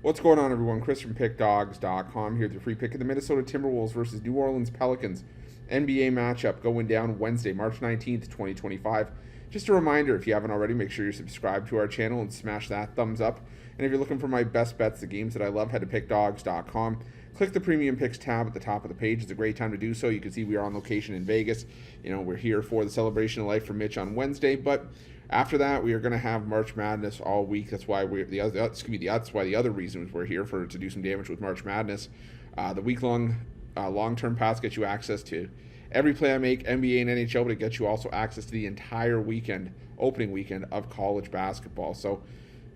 What's going on, everyone? Chris from Pickdawgz.com here with your free pick of the Minnesota Timberwolves versus New Orleans Pelicans NBA matchup going down Wednesday, March 19th, 2025. Just a reminder, if you haven't already, make sure you're subscribed to our channel and smash that thumbs up. And if you're looking for my best bets, the games that I love, head to Pickdawgz.com. Click the Premium Picks tab at the top of the page. It's a great time to do so. You can see we are on location in Vegas. You know, we're here for the celebration of life for Mitch on Wednesday, but after that, we are going to have March Madness all week. That's why that's why the other reason we're here to do some damage with March Madness. The week-long long-term pass gets you access to every play I make, NBA and NHL, but it gets you also access to the entire weekend, opening weekend of college basketball. So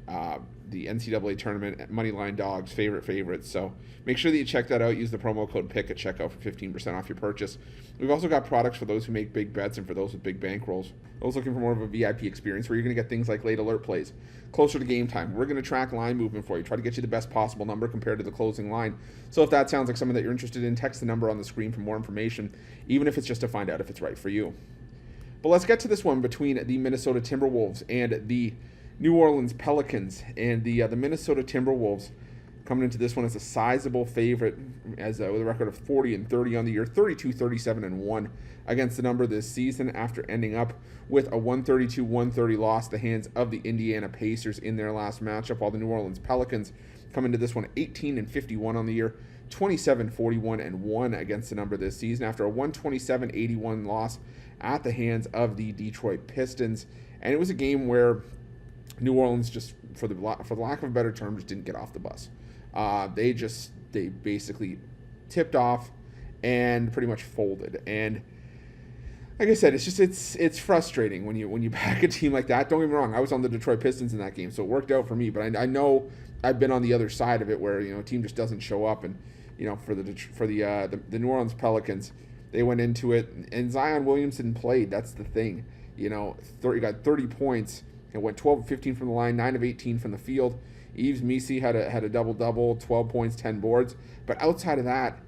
the NCAA tournament, Moneyline Dogs, favorites. So make sure that you check that out. Use the promo code PICK at checkout for 15% off your purchase. We've also got products for those who make big bets and for those with big bankrolls. Those looking for more of a VIP experience where you're going to get things like late alert plays, closer to game time. We're going to track line movement for you, try to get you the best possible number compared to the closing line. So if that sounds like something that you're interested in, text the number on the screen for more information, even if it's just to find out if it's right for you. But let's get to this one between the Minnesota Timberwolves and the New Orleans Pelicans. And the Minnesota Timberwolves coming into this one as a sizable favorite, with a record of 40-30 on the year, 32-37-1 against the number this season, after ending up with a 132-130 loss at the hands of the Indiana Pacers in their last matchup, while the New Orleans Pelicans come into this one 18-51 on the year, 27-41-1 against the number this season, after a 127-81 loss at the hands of the Detroit Pistons. And it was a game where New Orleans, just for the lack of a better term, just didn't get off the bus. They basically tipped off and pretty much folded. And like I said, it's frustrating when you back a team like that. Don't get me wrong, I was on the Detroit Pistons in that game, so it worked out for me. But I know I've been on the other side of it, where a team just doesn't show up. And for the New Orleans Pelicans, they went into it, and Zion Williamson played. That's the thing. He got 30 points. It went 12 of 15 from the line, 9 of 18 from the field. Yves Missi had a double-double, 12 points, 10 boards. But outside of that,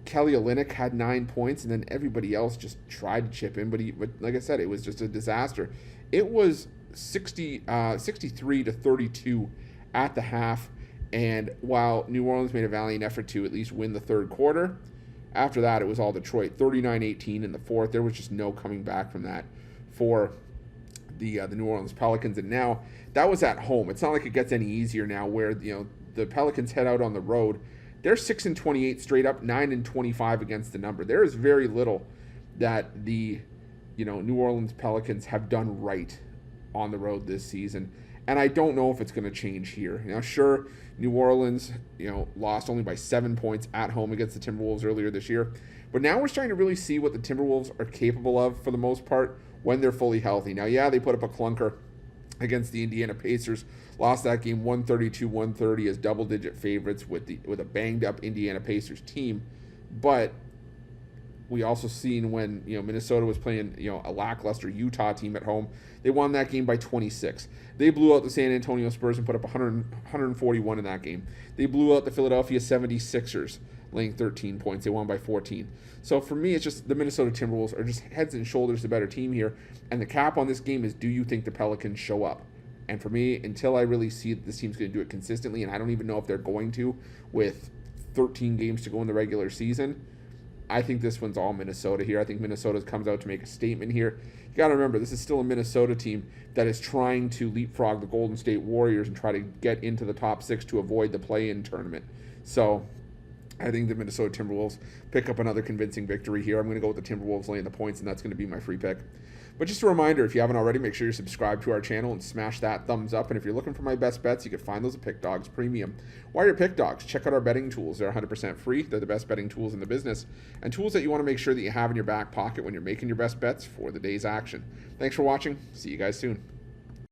Kelly Olynyk had 9 points, and then everybody else just tried to chip in. But like I said, it was just a disaster. It was 63-32 at the half. And while New Orleans made a valiant effort to at least win the third quarter, after that it was all Detroit, 39-18 in the fourth. There was just no coming back from that for the New Orleans Pelicans. And now that was at home. It's not like it gets any easier now, where the Pelicans head out on the road. They're 6-28 straight up, 9-25 against the number. There is very little that the New Orleans Pelicans have done right on the road this season, and I don't know if it's going to change here. Sure, New Orleans lost only by 7 points at home against the Timberwolves earlier this year, but now we're starting to really see what the Timberwolves are capable of for the most part when they're fully healthy. Now, yeah, they put up a clunker against the Indiana Pacers, lost that game 132-130 as double-digit favorites with a banged-up Indiana Pacers team. But we also seen when Minnesota was playing a lackluster Utah team at home, they won that game by 26. They blew out the San Antonio Spurs and put up 141 in that game. They blew out the Philadelphia 76ers, laying 13 points. They won by 14. So for me, it's just the Minnesota Timberwolves are just heads and shoulders the better team here. And the cap on this game is, do you think the Pelicans show up? And for me, until I really see that this team's going to do it consistently, and I don't even know if they're going to with 13 games to go in the regular season, I think this one's all Minnesota here. I think Minnesota comes out to make a statement here. You got to remember, this is still a Minnesota team that is trying to leapfrog the Golden State Warriors and try to get into the top 6 to avoid the play-in tournament. So I think the Minnesota Timberwolves pick up another convincing victory here. I'm going to go with the Timberwolves laying the points, and that's going to be my free pick. But just a reminder, if you haven't already, make sure you're subscribed to our channel and smash that thumbs up. And if you're looking for my best bets, you can find those at Pickdawgz Premium. While you're at Pickdawgz, check out our betting tools. They're 100% free. They're the best betting tools in the business, and tools that you want to make sure that you have in your back pocket when you're making your best bets for the day's action. Thanks for watching. See you guys soon.